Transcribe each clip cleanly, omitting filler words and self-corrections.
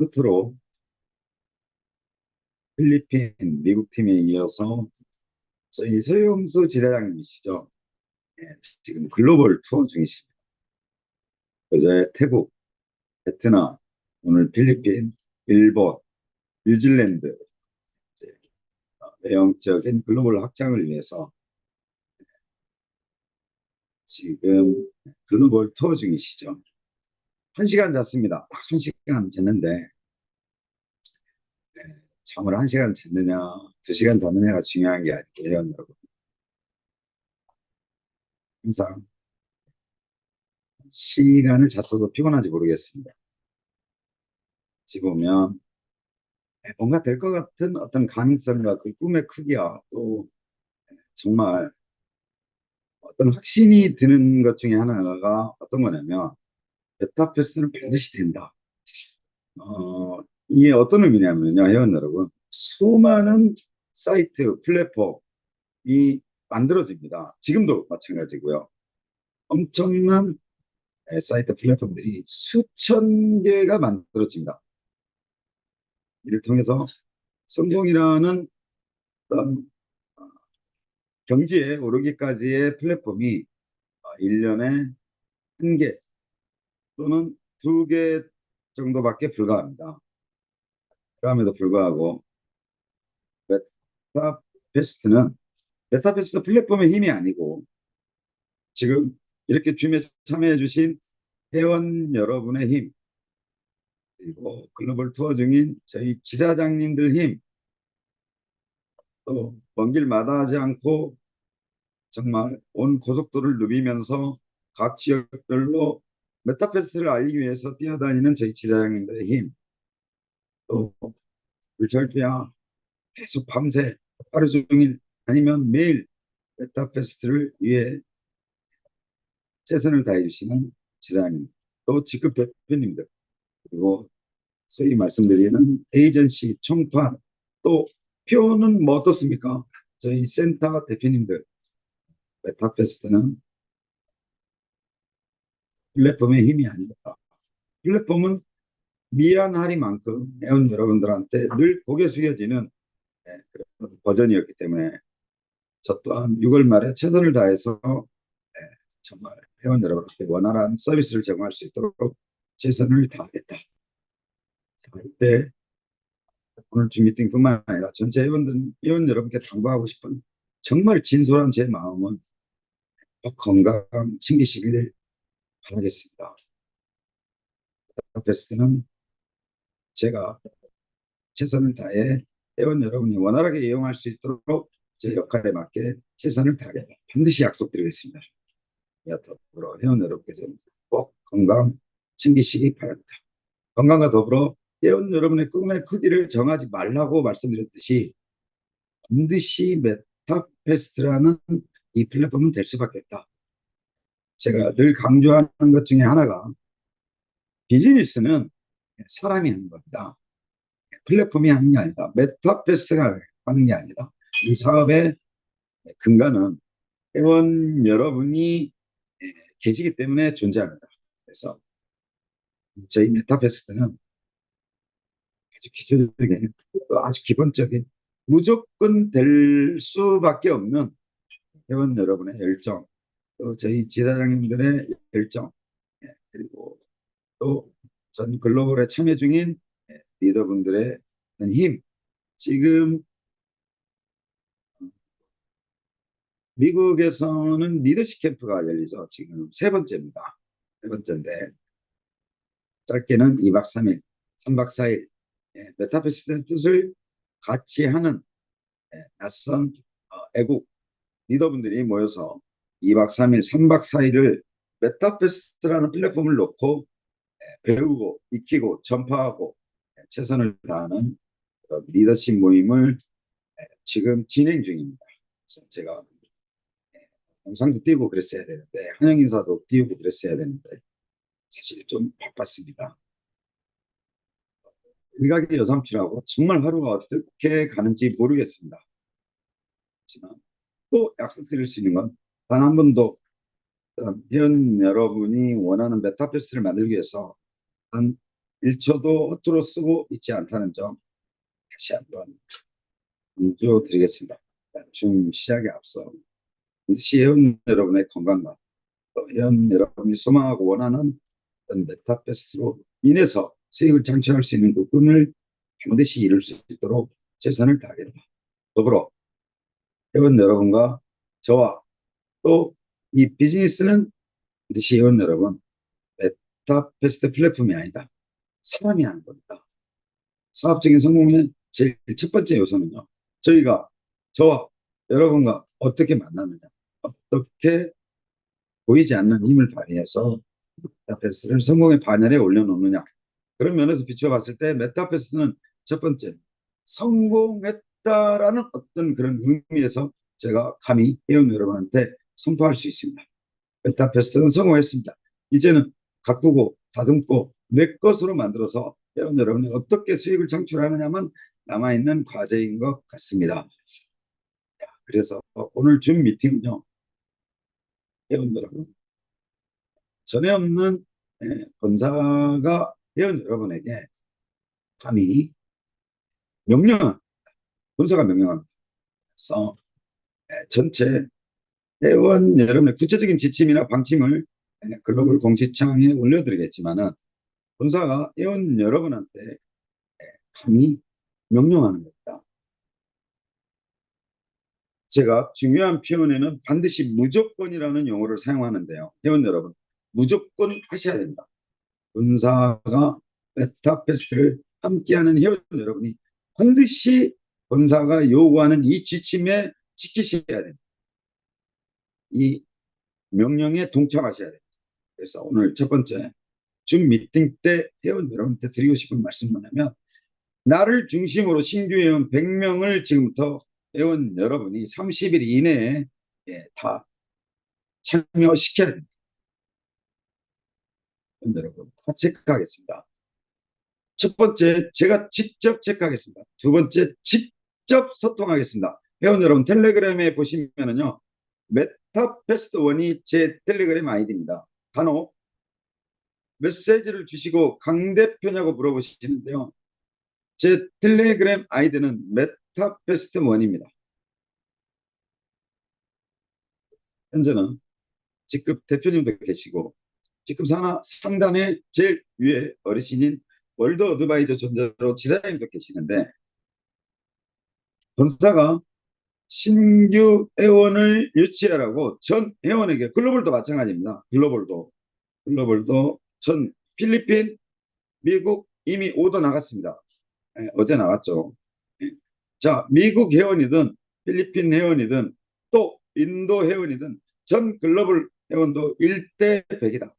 끝으로 필리핀, 미국 팀에 이어서 저희 서영수 지사장님이시죠. 예, 지금 글로벌 투어 중이십니다. 그제 태국, 베트남, 오늘 필리핀, 일본, 뉴질랜드 이제 외형적인 글로벌 확장을 위해서 지금 글로벌 투어 중이시죠. 1시간 잤습니다. 딱 1시간 잤는데 잠을 1시간 잤느냐, 2시간 잤느냐가 중요한 게 아니에요, 여러분. 항상 시간을 잤어도 피곤한지 모르겠습니다. 집으면 뭔가 될 것 같은 어떤 가능성과 그 꿈의 크기와 또 정말 어떤 확신이 드는 것 중에 하나가 어떤 거냐면 메타버스는 반드시 된다. 이게 어떤 의미냐면요, 회원 여러분. 수많은 사이트, 플랫폼이 만들어집니다. 지금도 마찬가지고요. 엄청난 사이트 플랫폼들이 수천 개가 만들어집니다. 이를 통해서 성공이라는 어떤 경지에 오르기까지의 플랫폼이 1년에 1개 또는 2개 정도밖에 불과합니다. 그럼에도 불구하고 메타베스트는 메타베스트 플랫폼의 힘이 아니고 지금 이렇게 줌에 참여해 주신 회원 여러분의 힘, 그리고 글로벌 투어 중인 저희 지사장님들 힘, 또 먼 길 마다하지 않고 정말 온 고속도로를 누비면서 각 지역별로 메타페스트를 알리기 위해서 뛰어다니는 저희 지사장님들의 힘, 또 불철주야 계속 밤새 하루 종일 아니면 매일 메타페스트를 위해 최선을 다해 주시는 지사장님, 또 직급 대표님들, 그리고 소위 말씀드리는 에이전시 총판, 또 표는 뭐 어떻습니까? 저희 센터 대표님들. 메타페스트는 플랫폼의 힘이 아닙니다. 플랫폼은 미안하리만큼 회원 여러분들한테 늘 고개 숙여지는 그런 버전이었기 때문에 저 또한 6월 말에 최선을 다해서 정말 회원 여러분한테 원활한 서비스를 제공할 수 있도록 최선을 다하겠다. 그때 오늘 주 미팅뿐만 아니라 전체 회원 여러분께 당부하고 싶은 정말 진솔한 제 마음은 꼭 건강 챙기시길 바라겠습니다. 베스트는 제가 최선을 다해 회원 여러분이 원활하게 이용할 수 있도록 제 역할에 맞게 최선을 다하겠다. 반드시 약속드리겠습니다. 더불어 회원 여러분께서 꼭 건강 챙기시기 바랍니다. 건강과 더불어 회원 여러분의 꿈의 크기를 정하지 말라고 말씀드렸듯이 반드시 메타페스트라는 이 플랫폼은 될 수밖에 없다. 제가 늘 강조하는 것 중에 하나가 비즈니스는 사람이 하는 겁니다. 플랫폼이 하는 게 아니다. 메타버스가 하는 게 아니다. 이 사업의 근간은 회원 여러분이 계시기 때문에 존재합니다. 그래서 저희 메타버스는 아주 기초적인, 아주 기본적인, 무조건 될 수밖에 없는 회원 여러분의 열정, 또 저희 지사장님들의 열정, 그리고 또 전 글로벌에 참여 중인 리더분들의 힘. 지금 미국에서는 리더십 캠프가 열리죠. 지금 세 번째입니다. 세 번째인데 짧게는 2박 3일, 3박 4일 메타버스의 뜻을 같이 하는 낯선 애국 리더분들이 모여서 2박 3일, 3박 4일을 메타버스라는 플랫폼을 놓고 배우고 익히고 전파하고 최선을 다하는 리더십 모임을 지금 진행 중입니다. 그래서 제가 영상도 띄우고 그랬어야 되는데 환영 인사도 띄우고 그랬어야 되는데 사실 좀 바빴습니다. 일각의 여삼치라고 정말 하루가 어떻게 가는지 모르겠습니다. 하지만 또 약속드릴 수 있는 건 단 한 번도 회원 여러분이 원하는 메타버스를 만들기 위해서 단 1초도 허투루 쓰고 있지 않다는 점 다시 한번 강조드리겠습니다. 중 시작에 앞서 회원 여러분의 건강과 또 회원 여러분이 소망하고 원하는 어떤 메타버스로 인해서 수익을 창출할 수 있는 부분을 반드시 이룰 수 있도록 최선을 다하겠다. 더불어 회원 여러분과 저와 또 이 비즈니스는 반드시 회원 여러분 메타버스 플랫폼이 아니다. 사람이 하는 겁니다. 사업적인 성공의 제일 첫 번째 요소는요. 저와 여러분과 어떻게 만나느냐. 어떻게 보이지 않는 힘을 발휘해서 메타버스를 성공의 반열에 올려놓느냐. 그런 면에서 비춰봤을 때 메타버스는 첫 번째 성공했다라는 어떤 그런 의미에서 제가 감히 회원 여러분한테 선포할 수 있습니다. 메타버스는 성공했습니다. 이제는 가꾸고 다듬고 내 것으로 만들어서 회원 여러분이 어떻게 수익을 창출하느냐만 남아있는 과제인 것 같습니다. 그래서 오늘 줌 미팅은요. 회원 여러분 전에 없는 본사가 회원 여러분에게 감히 명령 본사가 명령합니다. 그래서 전체 회원 여러분의 구체적인 지침이나 방침을 글로벌 공지창에 올려드리겠지만은 본사가 회원 여러분한테 감히 명령하는 겁니다. 제가 중요한 표현에는 반드시 무조건이라는 용어를 사용하는데요. 회원 여러분, 무조건 하셔야 됩니다. 본사가 메타버스를 함께하는 회원 여러분이 반드시 본사가 요구하는 이 지침에 지키셔야 됩니다. 이 명령에 동참하셔야 됩니다. 그래서 오늘 첫 번째 줌 미팅 때 회원 여러분한테 드리고 싶은 말씀은 뭐냐면 나를 중심으로 신규 회원 100명을 지금부터 회원 여러분이 30일 이내에 다 참여시켜야 됩니다. 여러분 다 체크하겠습니다. 첫 번째 제가 직접 체크하겠습니다. 두 번째 직접 소통하겠습니다. 회원 여러분 텔레그램에 보시면은요. 메타버스1이 제 텔레그램 아이디입니다. 간혹 메시지를 주시고 강 대표냐고 물어보시는데요. 제 텔레그램 아이디는 메타버스1입니다. 현재는 직급 대표님도 계시고 지금 상단에 제일 위에 어르신인 월드 어드바이저 존재로 지사님도 계시는데 본사가 신규 회원을 유치하라고 전 회원에게 글로벌도 마찬가지입니다. 글로벌도 전 필리핀, 미국 이미 오더 나갔습니다. 어제 나왔죠. 자, 미국 회원이든 필리핀 회원이든 또 인도 회원이든 전 글로벌 회원도 1대 100이다.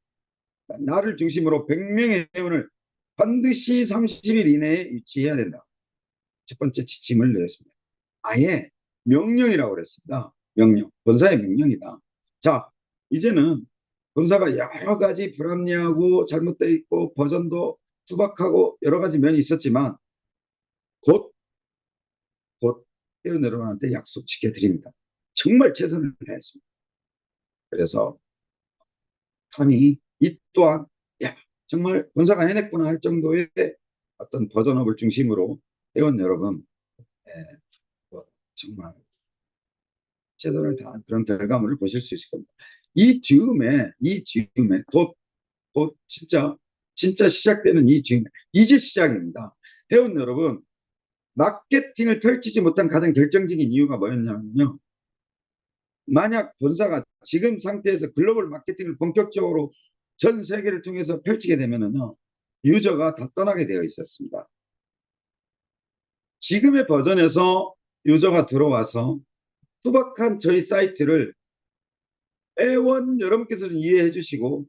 나를 중심으로 100명의 회원을 반드시 30일 이내에 유치해야 된다. 첫 번째 지침을 내렸습니다. 아예 명령이라고 그랬습니다. 명령. 본사의 명령이다. 자, 이제는 본사가 여러 가지 불합리하고 잘못되어 있고 버전도 투박하고 여러 가지 면이 있었지만 곧 회원 여러분한테 약속 지켜드립니다. 정말 최선을 다했습니다. 그래서 감히 이 또한 야 정말 본사가 해냈구나 할 정도의 어떤 버전업을 중심으로 회원 여러분 정말 최선을 다한 그런 결과물을 보실 수 있을 겁니다. 이 즈음에 곧 진짜 시작되는 이 즈음에 이제 시작입니다. 회원 여러분 마케팅을 펼치지 못한 가장 결정적인 이유가 뭐였냐면요. 만약 본사가 지금 상태에서 글로벌 마케팅을 본격적으로 전 세계를 통해서 펼치게 되면은요. 유저가 다 떠나게 되어 있었습니다. 지금의 버전에서 유저가 들어와서 투박한 저희 사이트를 회원 여러분께서는 이해해 주시고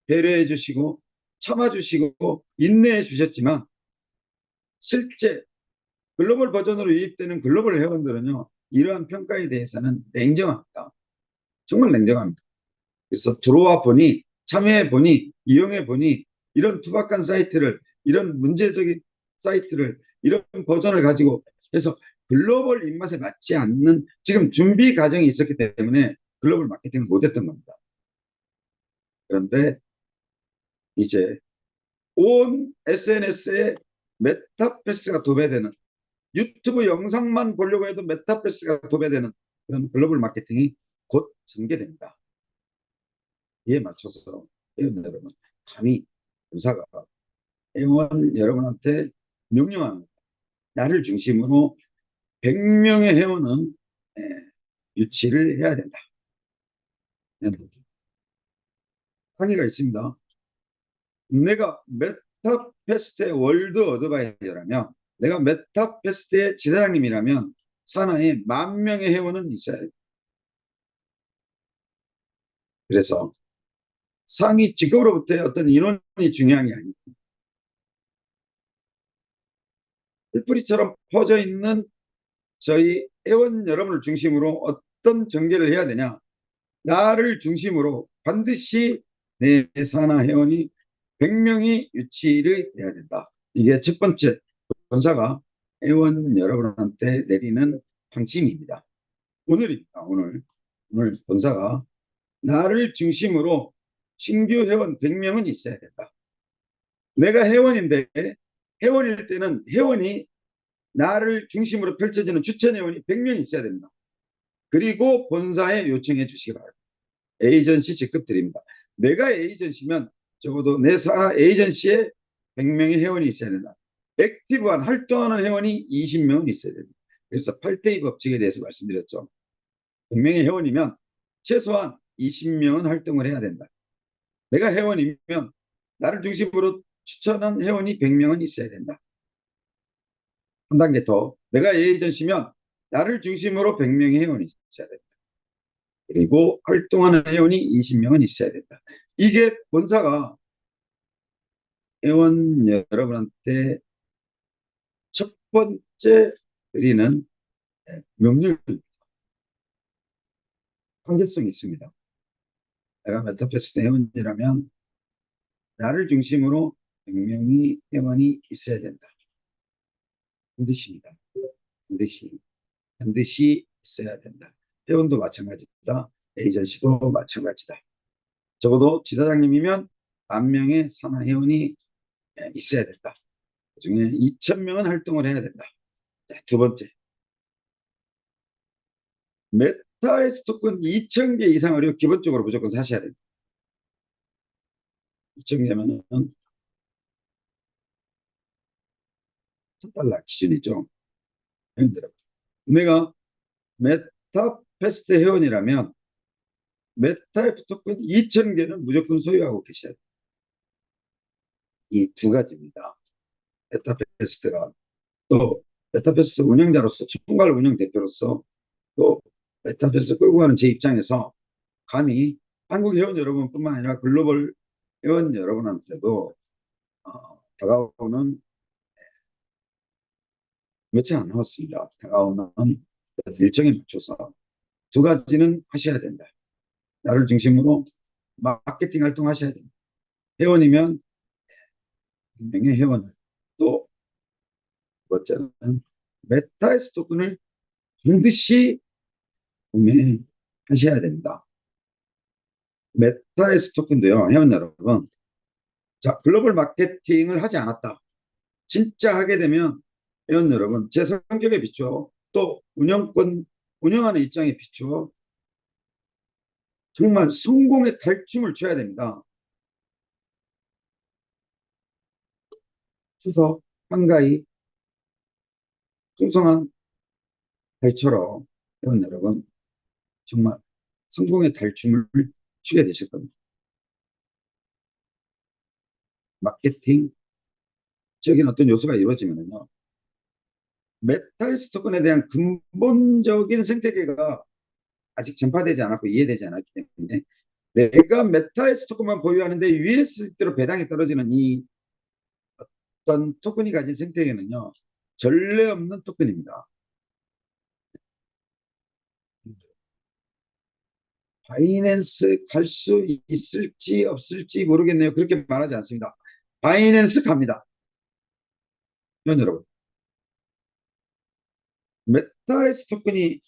배려해 주시고 참아 주시고 인내해 주셨지만 실제 글로벌 버전으로 유입되는 글로벌 회원들은요. 이러한 평가에 대해서는 냉정합니다. 정말 냉정합니다. 그래서 들어와 보니 참여해 보니 이용해 보니 이런 투박한 사이트를 이런 문제적인 사이트를 이런 버전을 가지고 해서 글로벌 입맛에 맞지 않는 지금 준비 과정이 있었기 때문에 글로벌 마케팅을 못했던 겁니다. 그런데 이제 온 SNS에 메타버스가 도배되는, 유튜브 영상만 보려고 해도 메타버스가 도배되는 그런 글로벌 마케팅이 곧 전개됩니다. 이에 맞춰서 회원 여러분, 감히 본사가 회원 여러분한테 명령합니다. 나를 중심으로 100명의 회원은 유치를 해야 된다. 항의가 있습니다. 내가 메타페스트의 월드 어드바이저라면, 내가 메타페스트의 지사장님이라면 산하에 10,000명의 회원은 있어야 돼. 그래서 상위 직급으로부터의 어떤 인원이 중요한 게 아니고 뿔뿌리처럼 퍼져 있는 저희 회원 여러분을 중심으로 어떤 전개를 해야 되냐. 나를 중심으로 반드시 내 산하 회원이 100명이 유치를 해야 된다. 이게 첫 번째 본사가 회원 여러분한테 내리는 방침입니다. 오늘입니다. 오늘 본사가 나를 중심으로 신규 회원 100명은 있어야 된다. 내가 회원인데, 회원일 때는 회원이 나를 중심으로 펼쳐지는 추천 회원이 100명이 있어야 됩니다. 그리고 본사에 요청해 주시기 바랍니다. 에이전시 직급 드립니다. 내가 에이전시면 적어도 내 산하 에이전시에 100명의 회원이 있어야 된다. 액티브한 활동하는 회원이 20명은 있어야 됩니다. 그래서 8대2 법칙에 대해서 말씀드렸죠. 100명의 회원이면 최소한 20명은 활동을 해야 된다. 내가 회원이면 나를 중심으로 추천한 회원이 100명은 있어야 된다. 한 단계 더, 내가 에이전시면 나를 중심으로 100명의 회원이 있어야 된다. 그리고 활동하는 회원이 20명은 있어야 된다. 이게 본사가 회원 여러분한테 첫 번째 드리는 명령, 관계성이 있습니다. 내가 메타버스 회원이라면 나를 중심으로 100명이 회원이 있어야 된다. 반드시입니다. 반드시 있어야 된다. 회원도 마찬가지다. 에이전시도 마찬가지다. 적어도 지사장님이면 10,000명의 산하 회원이 있어야 된다. 그중에 2,000명은 활동을 해야 된다. 자, 두 번째, 메타에스 토큰 2,000개 이상을 기본적으로 무조건 사셔야 됩니다. 2,000개면은 $1,000 기준이죠. 내가 메타페스트 회원이라면 메타에스 토큰 2,000개는 무조건 소유하고 계셔야 돼요. 이 두 가지입니다. 메타페스트가 또 메타버스 운영자로서, 총괄 운영 대표로서, 또 메타버스 끌고 가는 제 입장에서 감히 한국 회원 여러분뿐만 아니라 글로벌 회원 여러분한테도 다가오는, 며칠 안 남았습니다. 다가오는 일정에 맞춰서 두 가지는 하셔야 된다. 나를 중심으로 마케팅 활동 하셔야 됩니다. 회원이면 분명히 회원을, 또 번째는 메타에스 토큰을 반드시 구매하셔야 됩니다. 메타에스 토큰도요, 회원 여러분. 자, 글로벌 마케팅을 하지 않았다. 진짜 하게 되면 회원 여러분, 제 성격에 비추어, 또 운영하는 입장에 비추어 정말 성공의 달춤을 춰야 됩니다. 추석 한가위 풍성한 달처럼 회원 여러분 정말 성공의 달춤을 추게 되실 겁니다. 마케팅적인 어떤 요소가 이루어지면요, 메타에스 토큰에 대한 근본적인 생태계가 아직 전파되지 않았고 이해되지 않았기 때문에 내가 메타에스 토큰만 보유하는데 USD로 배당이 떨어지는 이 어떤 토큰이 가진 생태계는요, 전례 없는 토큰입니다. 바이낸스 갈 수 있을지 없을지 모르겠네요. 그렇게 말하지 않습니다. 바이낸스 갑니다. 여러분, 메타에스 토큰이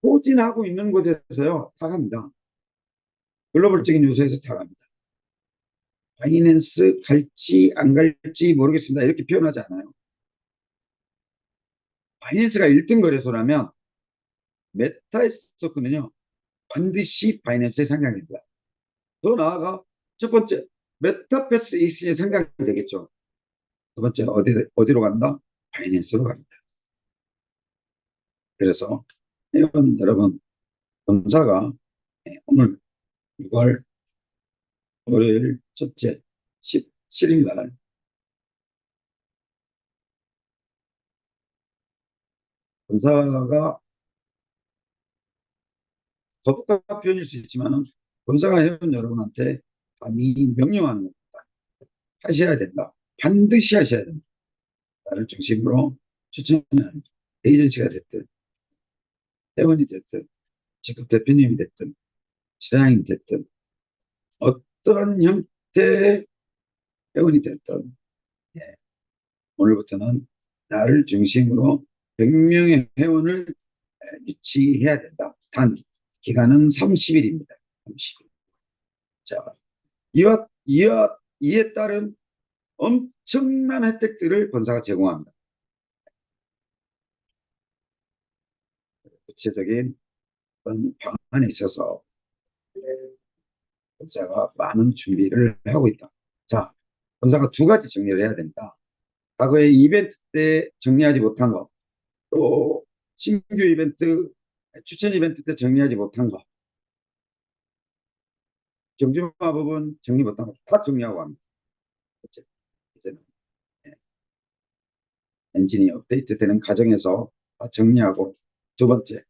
포진하고 있는 곳에서요, 다 갑니다. 글로벌적인 요소에서 다 갑니다. 바이낸스 갈지 안 갈지 모르겠습니다. 이렇게 표현하지 않아요. 바이낸스가 1등 거래소라면 메타에서는요 반드시 바이낸스에 상장이 됩니다. 더 나아가 첫 번째 메타패스 익스에 상장이 되겠죠. 두 번째 어디로 간다? 바이낸스로 갑니다. 그래서 여러분 본사가 오늘 6월 월요일 첫째 17일 날 본사가 거부가 표현일 수 있지만 본사가 회원 여러분한테 감히 명령하는 겁니다. 하셔야 된다. 반드시 하셔야 된다. 나를 중심으로 추천하는 에이전시가 됐든 회원이 됐든 직급 대표님이 됐든 시장이 됐든 어떤 형태의 회원이 됐든 예, 오늘부터는 나를 중심으로 100명의 회원을 유치해야 된다. 단 기간은 30일입니다. 30일. 자, 이에 따른 엄청난 혜택들을 본사가 제공합니다. 구체적인 방안에 있어서 본사가 많은 준비를 하고 있다. 자, 본사가 두 가지 정리를 해야 된다. 과거에 이벤트 때 정리하지 못한 것, 또 신규 이벤트, 추천 이벤트 때 정리하지 못한 것, 경주마법은 정리 못한 것 다 정리하고 합니다. 이제는 엔진이 업데이트되는 과정에서 다 정리하고 두 번째,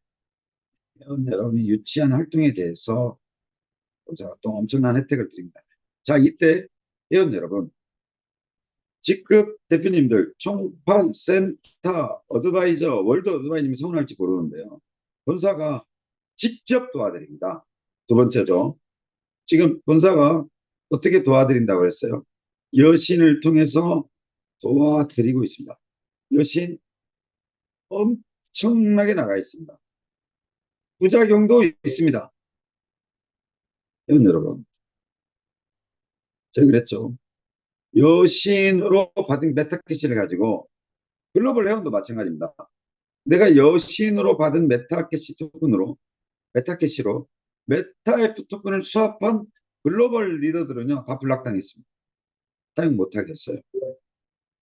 여러분이 유치한 활동에 대해서 본사가 또 엄청난 혜택을 드립니다. 자, 이때 회원 여러분, 직급 대표님들, 총판, 센터, 어드바이저, 월드 어드바이저님이 서운할지 모르는데요. 본사가 직접 도와드립니다. 두 번째죠. 지금 본사가 어떻게 도와드린다고 했어요? 여신을 통해서 도와드리고 있습니다. 여신 엄청나게 나가 있습니다. 부작용도 있습니다. 여러분, 제가 그랬죠. 여신으로 받은 메타캐시를 가지고 글로벌 회원도 마찬가지입니다. 내가 여신으로 받은 메타캐시 토큰으로 메타캐시로 메타F 토큰을 수합한 글로벌 리더들은요 다 블락당했습니다. 사용 못하겠어요.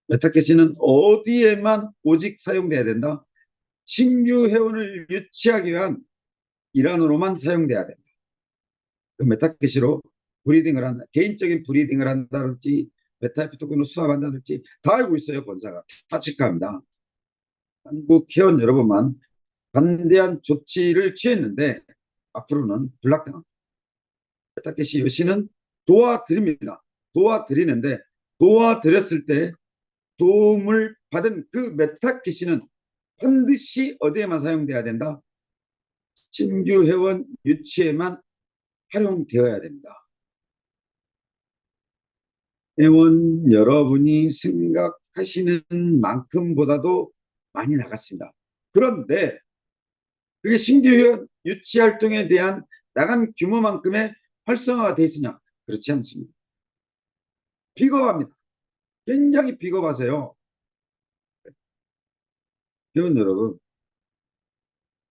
메타캐시는 어디에만 오직 사용돼야 된다? 신규 회원을 유치하기 위한 일환으로만 사용돼야 된다. 그 메타캐시로 브리딩을 한다. 개인적인 브리딩을 한다든지 메타F 토큰을 수합한다든지 다 알고 있어요. 본사가. 다 체크합니다. 한국 회원 여러분만 관대한 조치를 취했는데 앞으로는 블락당합니다. 메타캐시 요시는 도와드립니다. 도와드리는데 도와드렸을 때 도움을 받은 그 메타캐시는 반드시 어디에만 사용돼야 된다? 신규 회원 유치에만 활용되어야 됩니다. 회원 여러분이 생각하시는 만큼보다도 많이 나갔습니다. 그런데 그게 신규 회원 유치 활동에 대한 나간 규모만큼의 활성화가 돼 있으냐? 그렇지 않습니다. 비겁합니다. 굉장히 비겁하세요. 회원 여러분,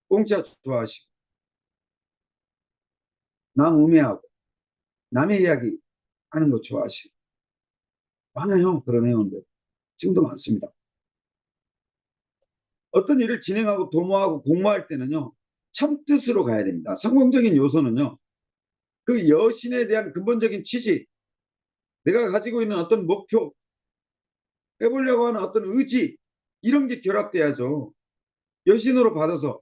공짜 좋아하시고 남 우매하고 남의 이야기 하는 거 좋아하시고 많아요. 그런 회원들. 지금도 많습니다. 어떤 일을 진행하고 도모하고 공모할 때는요. 참뜻으로 가야 됩니다. 성공적인 요소는요. 그 여신에 대한 근본적인 취지, 내가 가지고 있는 어떤 목표, 해보려고 하는 어떤 의지 이런 게 결합돼야죠. 여신으로 받아서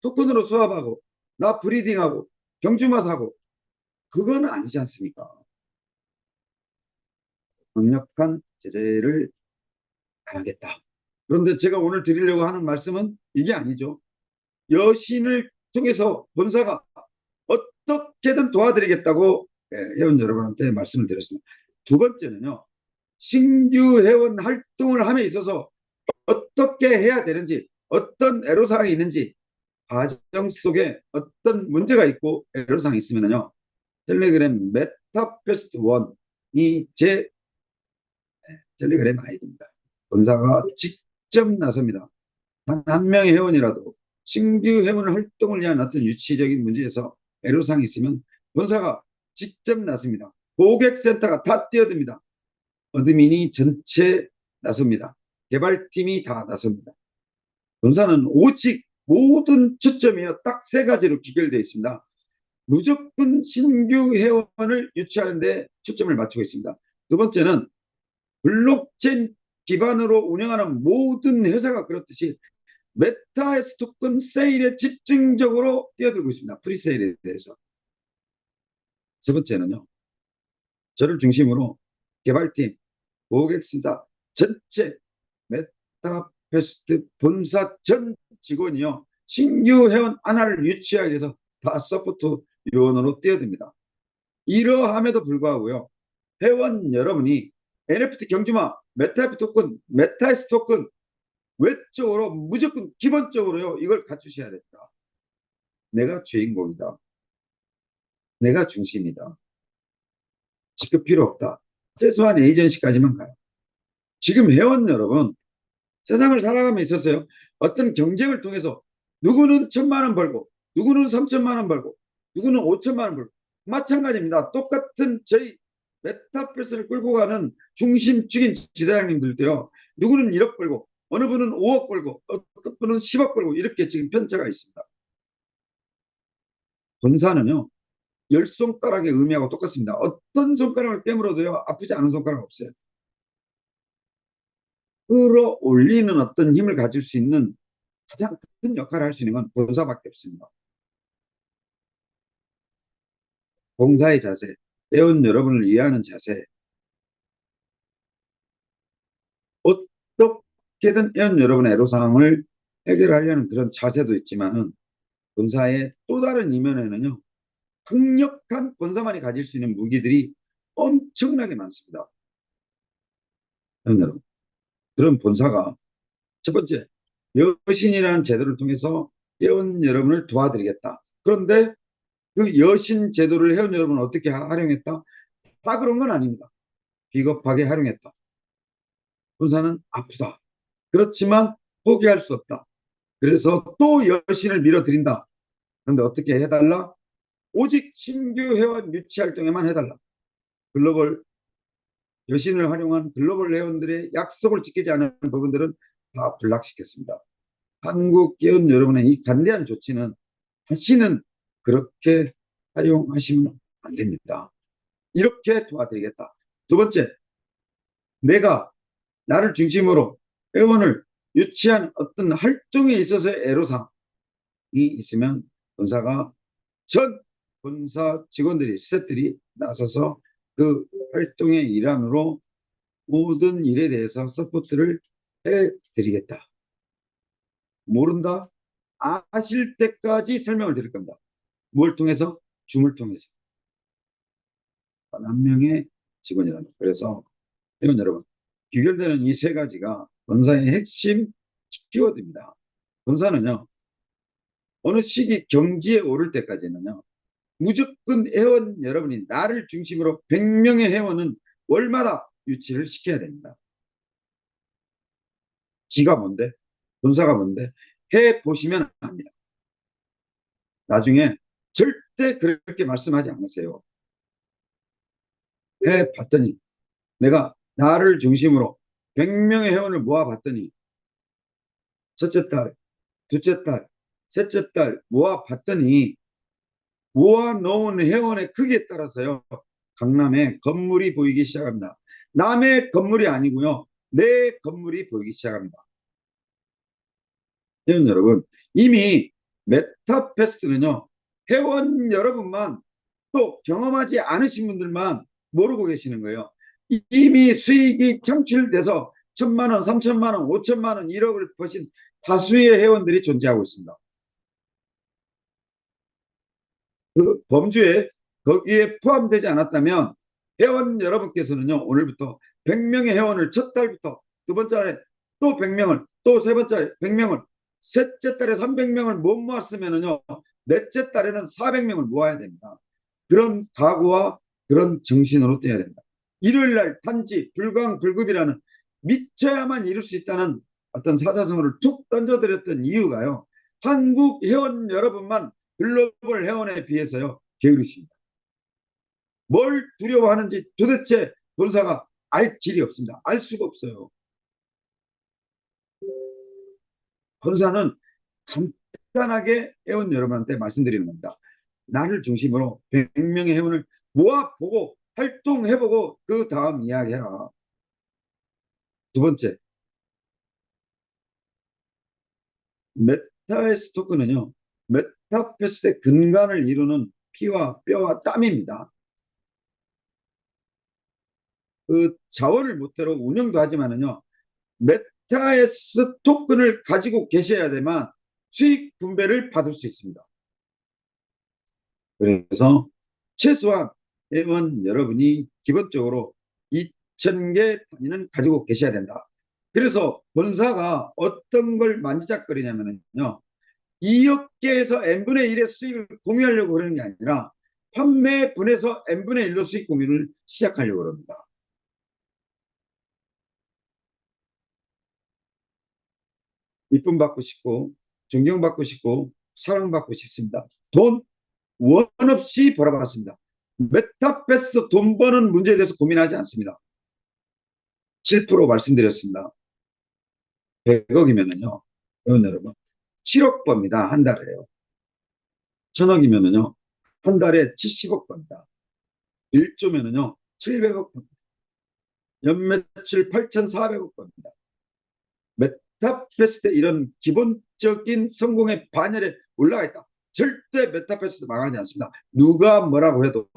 토큰으로 수합하고 나 브리딩하고 경주마 사고 그건 아니지 않습니까? 강력한 제재를 가야겠다. 그런데 제가 오늘 드리려고 하는 말씀은 이게 아니죠. 여신을 통해서 본사가 어떻게든 도와드리겠다고 회원 여러분한테 말씀을 드렸습니다. 두 번째는요. 신규 회원 활동을 함에 있어서 어떻게 해야 되는지 어떤 애로사항이 있는지 과정 속에 어떤 문제가 있고 애로사항이 있으면요. 텔레그램 메타퀘스트 1 제 텔레그램 아이디입니다. 본사가 직접 나섭니다. 단 한 명의 회원이라도 신규 회원 활동을 위한 어떤 유치적인 문제에서 애로사항이 있으면 본사가 직접 나섭니다. 고객센터가 다 뛰어듭니다. 어드민이 전체 나섭니다. 개발팀이 다 나섭니다. 본사는 오직 모든 초점이요 딱 세 가지로 기결되어 있습니다. 무조건 신규 회원을 유치하는 데 초점을 맞추고 있습니다. 두 번째는 블록체인 기반으로 운영하는 모든 회사가 그렇듯이 메타에스 토큰 세일에 집중적으로 뛰어들고 있습니다. 프리세일에 대해서. 세 번째는요. 저를 중심으로 개발팀, 고객센터 전체 메타페스트 본사 전 직원이요. 신규 회원 하나를 유치하기 위해서 다 서포트 요원으로 뛰어듭니다. 이러함에도 불구하고요. 회원 여러분이 NFT 경주마, 메타에스 토큰, 메타에스 토큰 외적으로 무조건 기본적으로요. 이걸 갖추셔야 됩니다. 내가 주인공이다. 내가 중심이다. 지금 필요 없다. 최소한 에이전시까지만 가요. 지금 회원 여러분 세상을 살아가며 있었어요. 어떤 경쟁을 통해서 누구는 1,000만 원 벌고 누구는 3천만 원 벌고 누구는 5천만 원 벌고 마찬가지입니다. 똑같은 저희 메타버스를 끌고 가는 중심축인 지사장님들도요. 누구는 1억 벌고 어느 분은 5억 벌고 어떤 분은 10억 벌고 이렇게 지금 편차가 있습니다. 본사는요. 10손가락의 의미하고 똑같습니다. 어떤 손가락을 깨물어도요. 아프지 않은 손가락 없어요. 끌어올리는 어떤 힘을 가질 수 있는 가장 큰 역할을 할 수 있는 건 본사밖에 없습니다. 봉사의 자세, 회원 여러분을 이해하는 자세, 어떻게든 회원 여러분의 애로사항을 해결하려는 그런 자세도 있지만은 본사의 또 다른 이면에는요. 강력한 본사만이 가질 수 있는 무기들이 엄청나게 많습니다. 회원 여러분, 그런 본사가 첫 번째, 여신이라는 제도를 통해서 회원 여러분을 도와드리겠다. 그런데 그 여신 제도를 회원 여러분은 어떻게 활용했다? 다 그런 건 아닙니다. 비겁하게 활용했다. 본사는 아프다. 그렇지만 포기할 수 없다. 그래서 또 여신을 밀어드린다. 그런데 어떻게 해달라? 오직 신규 회원 유치 활동에만 해달라. 글로벌 여신을 활용한 글로벌 회원들의 약속을 지키지 않은 부분들은 다 불락시켰습니다. 한국 회원 여러분의 이 간대한 조치는 다시는 그렇게 활용하시면 안 됩니다. 이렇게 도와드리겠다. 두 번째, 내가 나를 중심으로 회원을 유치한 어떤 활동에 있어서의 애로사항이 있으면 본사가 전 본사 직원들이 스태프들이 나서서 그 활동의 일환으로 모든 일에 대해서 서포트를 해드리겠다. 모른다? 아실 때까지 설명을 드릴 겁니다. 뭘 통해서? 줌을 통해서. 한 명의 직원이라는. 그래서 회원 여러분, 귀결되는 이 세 가지가 본사의 핵심 키워드입니다. 본사는요, 어느 시기 경지에 오를 때까지는요, 무조건 회원 여러분이 나를 중심으로 100명의 회원은 월마다 유치를 시켜야 됩니다. 지가 뭔데? 본사가 뭔데? 해보시면 압니다. 나중에 절대 그렇게 말씀하지 않으세요. 해봤더니 내가 나를 중심으로 100명의 회원을 모아봤더니 첫째 달, 둘째 달, 셋째 달 모아봤더니 모아놓은 회원의 크기에 따라서요. 강남에 건물이 보이기 시작합니다. 남의 건물이 아니고요. 내 건물이 보이기 시작합니다. 회원 여러분, 이미 메타패스는요. 회원 여러분만 또 경험하지 않으신 분들만 모르고 계시는 거예요. 이미 수익이 창출돼서 1,000만 원, 3천만 원, 5천만 원, 1억을 버신 다수의 회원들이 존재하고 있습니다. 그 범주에 거기에 포함되지 않았다면 회원 여러분께서는요. 오늘부터 100명의 회원을 첫 달부터 두 번째 달에 또 100명을 또 세 번째 달에 100명을 셋째 달에 300명을 못 모았으면은요. 넷째 달에는 400명을 모아야 됩니다. 그런 각오와 그런 정신으로 뛰어야 됩니다. 일요일 날 단지 불광불급이라는 미쳐야만 이룰 수 있다는 어떤 사자성어를 툭 던져드렸던 이유가요. 한국 회원 여러분만 글로벌 회원에 비해서요. 게으르십니다. 뭘 두려워하는지 도대체 본사가 알 길이 없습니다. 알 수가 없어요. 본사는 간단하게 회원 여러분한테 말씀드리는 겁니다. 나를 중심으로 100명의 회원을 모아보고 활동해보고 그 다음 이야기해라. 두 번째, 메타에스 토큰은요. 메타패스의 근간을 이루는 피와 뼈와 땀입니다. 그 자원을 모태로 운영도 하지만은요. 메타에스 토큰을 가지고 계셔야 되만 수익 분배를 받을 수 있습니다. 그래서 최소한 회원 여러분이 기본적으로 2,000개 단위는 가지고 계셔야 된다. 그래서 본사가 어떤 걸 만지작거리냐면요. 2억 개에서 n분의 1의 수익을 공유하려고 그러는 게 아니라 판매 분에서 n분의 1로 수익 공유를 시작하려고 합니다. 이쁨 받고 싶고 존경받고 싶고 사랑받고 싶습니다. 돈 원 없이 벌어봤습니다. 메타패스 돈 버는 문제에 대해서 고민하지 않습니다. 7% 말씀드렸습니다. 100억이면은요, 여러분, 7억 법니다. 한 달에요. 1000억이면은요, 한 달에 70억 법니다. 1조면은요, 700억 법니다. 연매출 8,400억 법니다. 메타패스 때 이런 기본적인 성공의 반열에 올라가 있다. 절대 메타패스 망하지 않습니다. 누가 뭐라고 해도.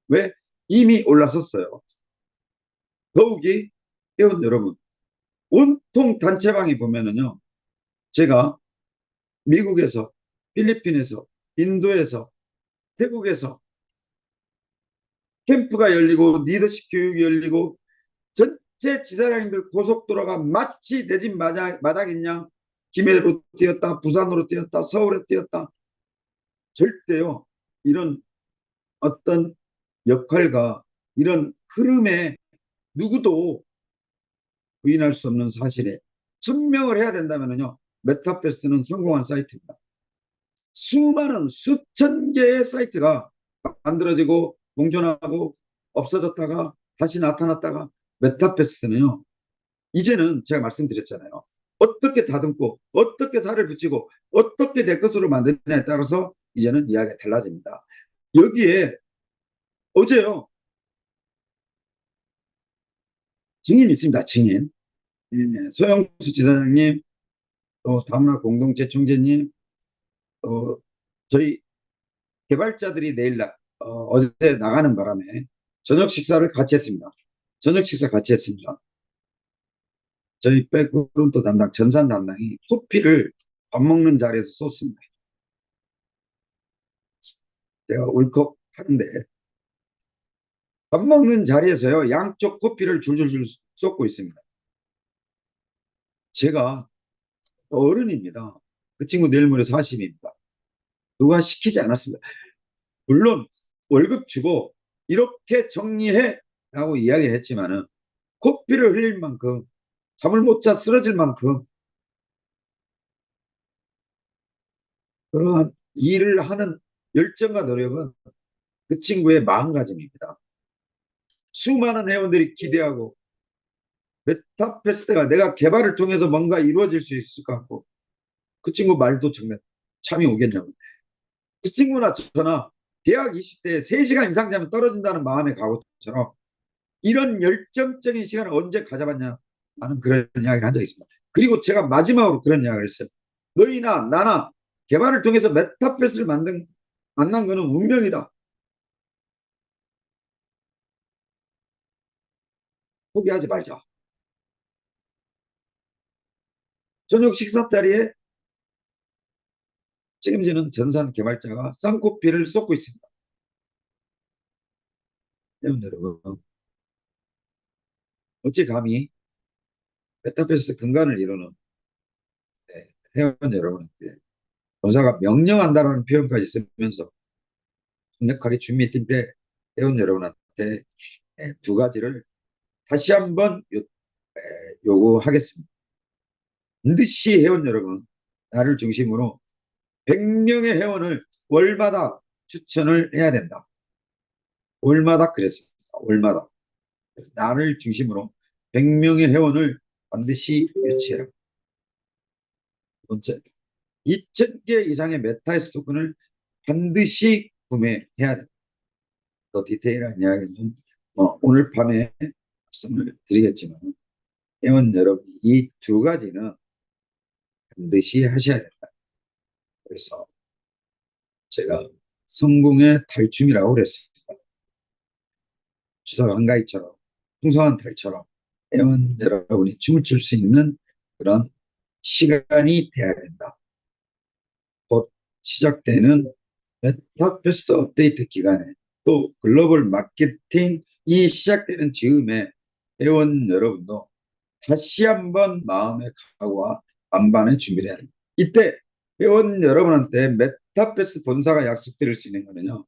왜? 이미 올라섰어요. 더욱이 회원 여러분, 온통 단체방에 보면은요, 제가 미국에서, 필리핀에서, 인도에서, 태국에서 캠프가 열리고 리더십 교육이 열리고 전체 지사장님들 고속도로가 마치 내 집 마당이냐 김해로 뛰었다 부산으로 뛰었다 서울에 뛰었다. 절대요 이런 어떤 역할과 이런 흐름에 누구도 부인할 수 없는 사실에 천명을 해야 된다면요 메타패스는 성공한 사이트입니다. 수많은 수천 개의 사이트가 만들어지고 공존하고 없어졌다가 다시 나타났다가 메타패스는요. 이제는 제가 말씀드렸잖아요. 어떻게 다듬고 어떻게 살을 붙이고 어떻게 내 것으로 만드느냐에 따라서 이제는 이야기가 달라집니다. 여기에 어제요. 증인이 있습니다. 증인. 소영수 지사장님, 또 다문화 공동체 총재님, 또 저희 개발자들이 내일 어제 나가는 바람에 저녁 식사를 같이 했습니다. 저녁 식사 같이 했습니다. 저희 백그라운드 담당 전산 담당이 커피를 밥 먹는 자리에서 쏟습니다. 제가 울컥 하는데 밥 먹는 자리에서요 양쪽 커피를 줄줄줄 쏟고 있습니다. 제가 어른입니다. 그 친구 내일 모레 40입니다. 누가 시키지 않았습니다. 물론 월급 주고 이렇게 정리해 라고 이야기를 했지만은 커피를 흘릴 만큼 잠을 못 자 쓰러질 만큼 그러한 일을 하는 열정과 노력은 그 친구의 마음가짐입니다. 수많은 회원들이 기대하고 메타패스가 내가 개발을 통해서 뭔가 이루어질 수 있을 것 같고 그 친구 말도 정말 참이 오겠냐고. 그 친구나 저나 대학 20대 3시간 이상 자면 떨어진다는 마음의 각오처럼 이런 열정적인 시간을 언제 가져봤냐 하는 그런 이야기를 한 적이 있습니다. 그리고 제가 마지막으로 그런 이야기를 했어요. 너희나 나나 개발을 통해서 메타패스를 만난 거는 운명이다. 포기하지 말자. 저녁 식사 자리에 책임지는 전산 개발자가 쌍코피를 쏟고 있습니다. 여러분, 어찌 감히 메타버스 근간을 이루는 회원 여러분한테 본사가 명령한다는 표현까지 쓰면서 강력하게 준비팀때 회원 여러분한테 두 가지를 다시 한번 요구하겠습니다. 반드시 회원 여러분, 나를 중심으로 100명의 회원을 월마다 추천을 해야 된다. 월마다 그랬습니다. 월마다. 나를 중심으로 100명의 회원을 반드시 유치해라. 두 번째, 2,000개 이상의 메타에스 토큰을 반드시 구매해야 된다. 더 디테일한 이야기는 오늘 밤에 말씀을 드리겠지만 회원 여러분, 이 두 가지는 반드시 하셔야 된다. 그래서 제가 성공의 탈춤이라고 그랬습니다. 추석 한가위처럼 풍성한 탈처럼 회원 여러분이 춤을 출 수 있는 그런 시간이 돼야 된다. 곧 시작되는 메타버스 업데이트 기간에 또 글로벌 마케팅이 시작되는 즈음에 회원 여러분도 다시 한번 마음의 각오와 만반의 준비를 해야 합니다. 이때 회원 여러분한테 메타버스 본사가 약속드릴 수 있는 거는요.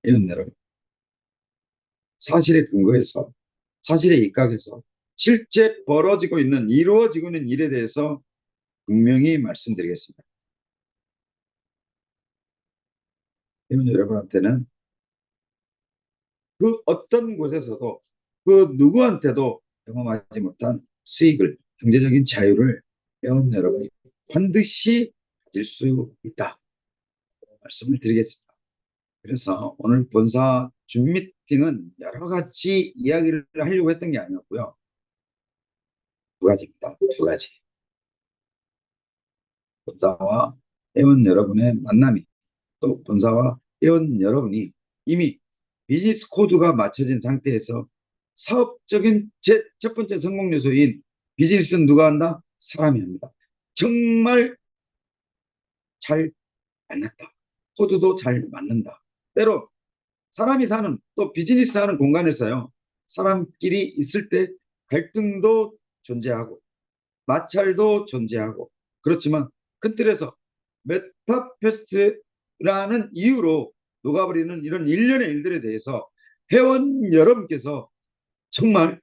회원 여러분, 사실에 근거해서 사실에 입각해서 실제 벌어지고 있는 이루어지고 있는 일에 대해서 분명히 말씀드리겠습니다. 회원 여러분한테는 그 어떤 곳에서도 그 누구한테도 경험하지 못한 수익을, 경제적인 자유를 회원 여러분이 반드시 가질 수 있다. 말씀을 드리겠습니다. 그래서 오늘 본사 줌 미팅은 여러 가지 이야기를 하려고 했던 게 아니었고요. 두 가지입니다. 두 가지. 본사와 회원 여러분의 만남이, 또 본사와 회원 여러분이 이미 비즈니스 코드가 맞춰진 상태에서 사업적인 첫 번째 성공 요소인 비즈니스는 누가 한다? 사람이 합니다. 정말 잘 만났다. 코드도 잘 맞는다. 때로 사람이 사는, 또 비즈니스 하는 공간에서요, 사람끼리 있을 때 갈등도 존재하고 마찰도 존재하고 그렇지만 큰 틀에서 메타페스트라는 이유로 녹아버리는 이런 일련의 일들에 대해서 회원 여러분께서 정말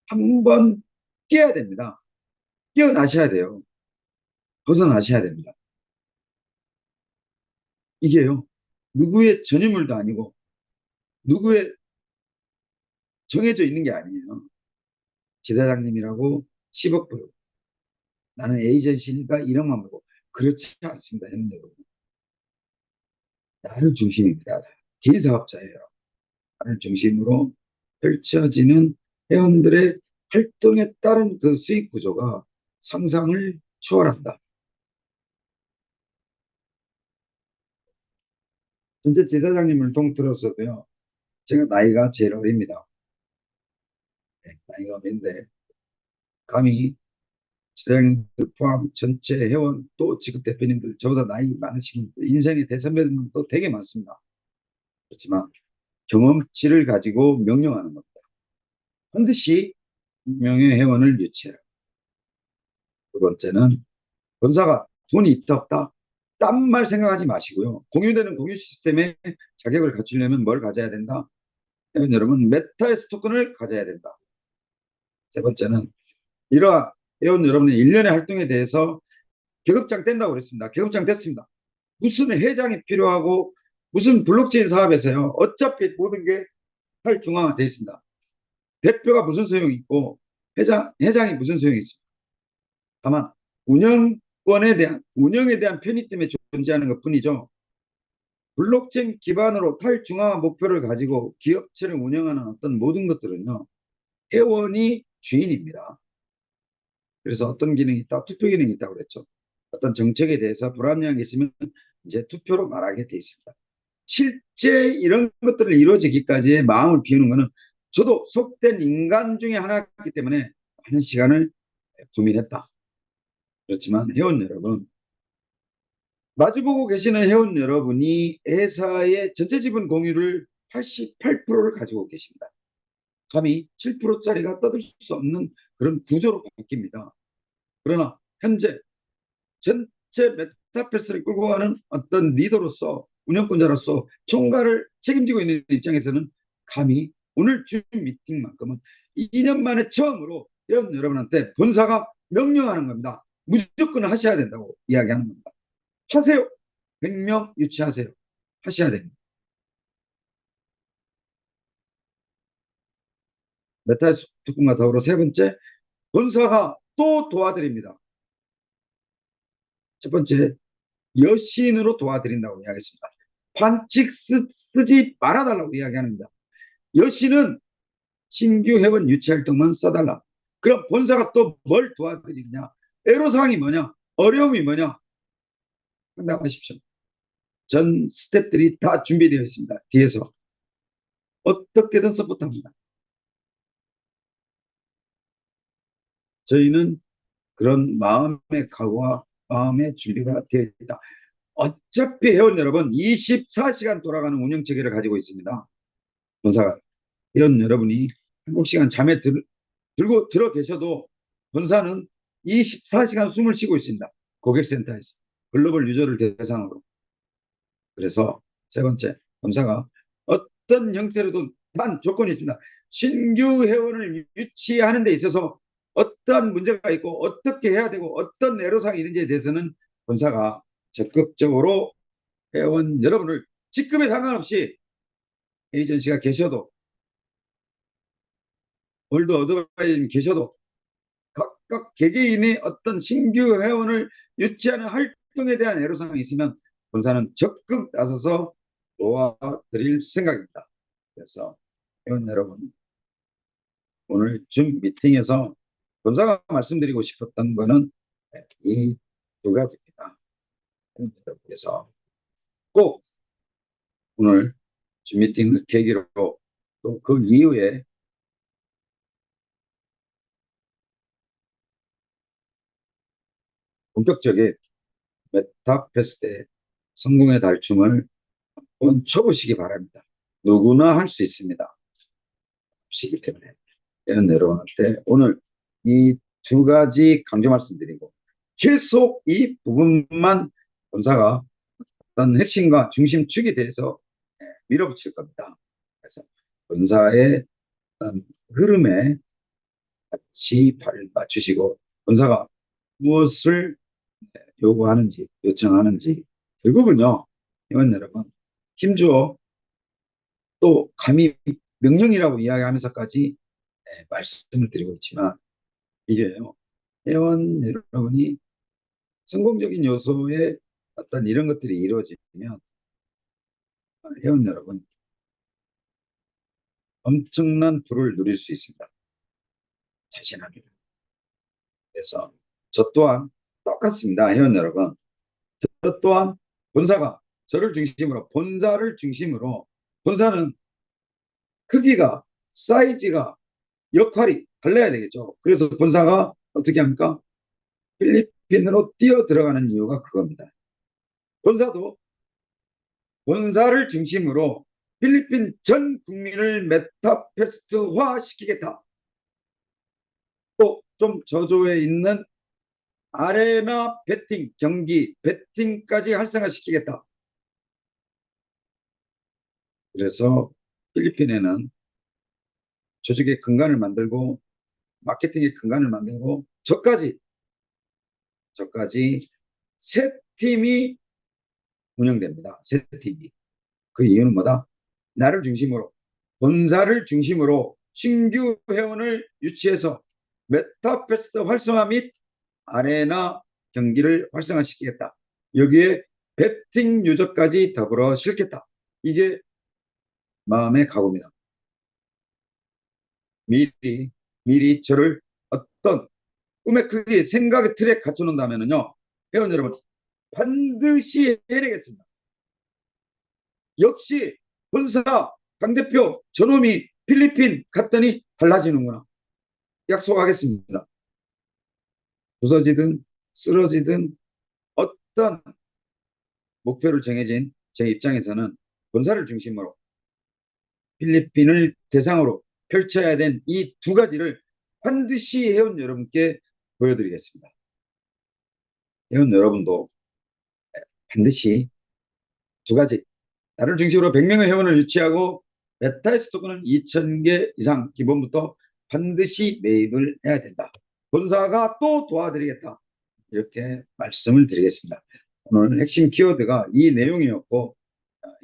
한번 깨야 됩니다. 깨어나셔야 돼요. 벗어나셔야 됩니다. 이게요, 누구의 전유물도 아니고 누구의 정해져 있는 게 아니에요. 지사장님이라고 10억 벌고 나는 에이전시니까 1억만 벌고 그렇지 않습니다. 여러분, 나를 중심입니다. 개인 사업자예요. 나를 중심으로 펼쳐지는 회원들의 활동에 따른 그 수익 구조가 상상을 초월한다. 전체 지사장님을 통틀어서도요, 제가 나이가 제일 어립니다. 네, 나이가 어린데 감히 지사장님들 포함 전체 회원 또 직급 대표님들, 저보다 나이 많으신 분들, 인생의 대선배들도 되게 많습니다. 그렇지만 경험치를 가지고 명령하는 겁니다. 반드시 명예 회원을 유치해라. 두 번째는 본사가 돈이 있다 없다 딴 말 생각하지 마시고요. 공유되는 공유 시스템에 자격을 갖추려면 뭘 가져야 된다? 회원 여러분, 메타에스 토큰을 가져야 된다. 세 번째는 이러한 회원 여러분의 일련의 활동에 대해서 계급장 뗀다고 그랬습니다. 계급장 됐습니다. 무슨 회장이 필요하고 무슨 블록체인 사업에서요, 어차피 모든 게 탈중앙화되어 있습니다. 대표가 무슨 소용이 있고 회장이 무슨 소용이 있습니까? 다만 운영에 대한 편의 때문에 존재하는 것 뿐이죠. 블록체인 기반으로 탈중앙화 목표를 가지고 기업체를 운영하는 어떤 모든 것들은요, 회원이 주인입니다. 그래서 어떤 기능이 있다, 투표 기능이 있다고 그랬죠. 어떤 정책에 대해서 불합리한 게 있으면 이제 투표로 말하게 돼 있습니다. 실제 이런 것들을 이루어지기까지의 마음을 비우는 것은 저도 속된 인간 중에 하나였기 때문에 많은 시간을 고민했다. 그렇지만 회원 여러분, 마주보고 계시는 회원 여러분이 회사의 전체 지분 공유를 88%를 가지고 계십니다. 감히 7%짜리가 떠들 수 없는 그런 구조로 바뀝니다. 그러나 현재 전체 메타버스를 끌고 가는 어떤 리더로서, 운영권자로서 총괄을 책임지고 있는 입장에서는 감히 오늘 줌 미팅만큼은 2년 만에 처음으로 회원 여러분한테 본사가 명령하는 겁니다. 무조건 하셔야 된다고 이야기하는 겁니다. 하세요. 100명 유치하세요. 하셔야 됩니다. 메타에서 특권과 더불어 세 번째, 본사가 또 도와드립니다. 첫 번째, 여신으로 도와드린다고 이야기했습니다. 반칙 쓰지 말아달라고 이야기합니다. 여신은 신규 회원 유치 활동만 써달라. 그럼 본사가 또 뭘 도와드리느냐? 애로사항이 뭐냐? 어려움이 뭐냐? 상담하십시오. 전 스태프들이 다 준비되어 있습니다. 뒤에서 어떻게든 서포트합니다. 저희는 그런 마음의 각오와 마음의 준비가 되어 있다. 어차피 회원 여러분 24시간 돌아가는 운영체계를 가지고 있습니다. 본사가 회원 여러분이 7시간 잠에 들고 들어 계셔도 본사는 24시간 숨을 쉬고 있습니다. 고객센터에서 글로벌 유저를 대상으로. 그래서 세 번째, 본사가 어떤 형태로도 단 조건이 있습니다. 신규 회원을 유치하는 데 있어서 어떤 문제가 있고 어떻게 해야 되고 어떤 애로사항이 있는지에 대해서는 본사가 적극적으로 회원 여러분을 직급에 상관없이 에이전시가 계셔도 월드 어드바이저님 계셔도 각각 개개인의 어떤 신규 회원을 유치하는 활동에 대한 애로사항이 있으면 본사는 적극 나서서 도와드릴 생각입니다. 그래서 회원 여러분, 오늘 줌 미팅에서 본사가 말씀드리고 싶었던 거는 이 두 가지입니다. 그래서 꼭 오늘 줌 미팅을 계기로 또 그 이후에 본격적인 메타페스트의 성공의 달춤을 한번 쳐보시기 바랍니다. 누구나 할 수 있습니다. 시기 때문에 이런 여러분한테 오늘 이 두 가지 강조 말씀드리고 계속 이 부분만 본사가 어떤 핵심과 중심축에 대해서 밀어붙일 겁니다. 그래서 본사의 흐름에 같이 발 맞추시고 본사가 무엇을 요구하는지 요청하는지 결국은요 회원 여러분 힘주어 또 감히 명령이라고 이야기하면서까지 말씀을 드리고 있지만 이게요 회원 여러분이 성공적인 요소에 어떤 이런 것들이 이루어지면 회원 여러분 엄청난 부를 누릴 수 있습니다. 자신합니다. 그래서 저 또한 똑같습니다. 회원 여러분. 저 또한 본사가 저를 중심으로 본사를 중심으로 본사는 크기가 사이즈가 역할이 달라야 되겠죠. 그래서 본사가 어떻게 합니까? 필리핀으로 뛰어 들어가는 이유가 그겁니다. 본사도 본사를 중심으로 필리핀 전 국민을 메타패스트화 시키겠다. 또 좀 저조해 있는 아레나 배팅 경기 배팅까지 활성화시키겠다. 그래서 필리핀에는 조직의 근간을 만들고 마케팅의 근간을 만들고 저까지 세 팀이 운영됩니다. 세 팀이. 그 이유는 뭐다? 나를 중심으로 본사를 중심으로 신규 회원을 유치해서 메타버스 활성화 및 아레나 경기를 활성화시키겠다. 여기에 배팅 유저까지 더불어 실겠다. 이게 마음의 각오입니다. 미리 저를 어떤 꿈의 크기, 생각의 틀에 갖춰놓는다면요. 회원 여러분, 반드시 해내겠습니다. 역시 본사 당대표 저놈이 필리핀 갔더니 달라지는구나. 약속하겠습니다. 부서지든 쓰러지든 어떤 목표를 정해진 제 입장에서는 본사를 중심으로 필리핀을 대상으로 펼쳐야 된 이 두 가지를 반드시 회원 여러분께 보여드리겠습니다. 회원 여러분도 반드시 두 가지 나를 중심으로 100명의 회원을 유치하고 메타에스 토큰은 2,000개 이상 기본부터 반드시 매입을 해야 된다. 본사가 또 도와드리겠다. 이렇게 말씀을 드리겠습니다. 오늘 핵심 키워드가 이 내용이었고,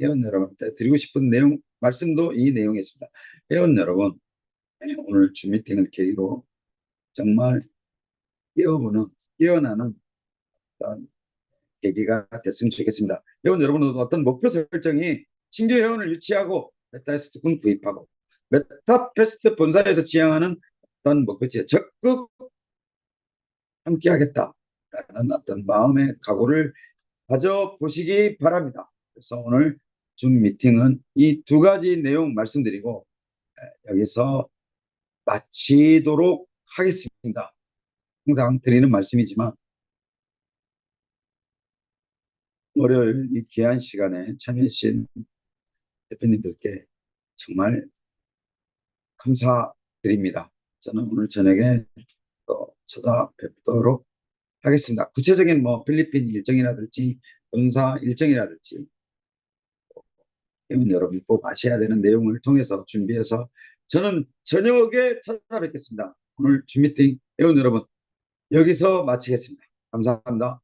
회원 여러분한테 드리고 싶은 내용, 말씀도 이 내용이었습니다. 회원 여러분, 오늘 줌 미팅을 계기로 정말 깨어나는 어떤 계기가 됐으면 좋겠습니다. 회원 여러분도 어떤 목표 설정이 신규 회원을 유치하고 메타패스트군 구입하고 메타패스트 본사에서 지향하는 어떤 목표치에 적극 함께하겠다라는 어떤 마음의 각오를 가져보시기 바랍니다. 그래서 오늘 줌 미팅은 이 두 가지 내용 말씀드리고 여기서 마치도록 하겠습니다. 항상 드리는 말씀이지만 월요일 이 귀한 시간에 참여해주신 대표님들께 정말 감사드립니다. 저는 오늘 저녁에 또 찾아뵙도록 하겠습니다. 구체적인 뭐 필리핀 일정이라든지 본사 일정이라든지 여러분이 꼭 아셔야 되는 내용을 통해서 준비해서 저는 저녁에 찾아뵙겠습니다. 오늘 줌미팅 회원 여러분 여기서 마치겠습니다. 감사합니다.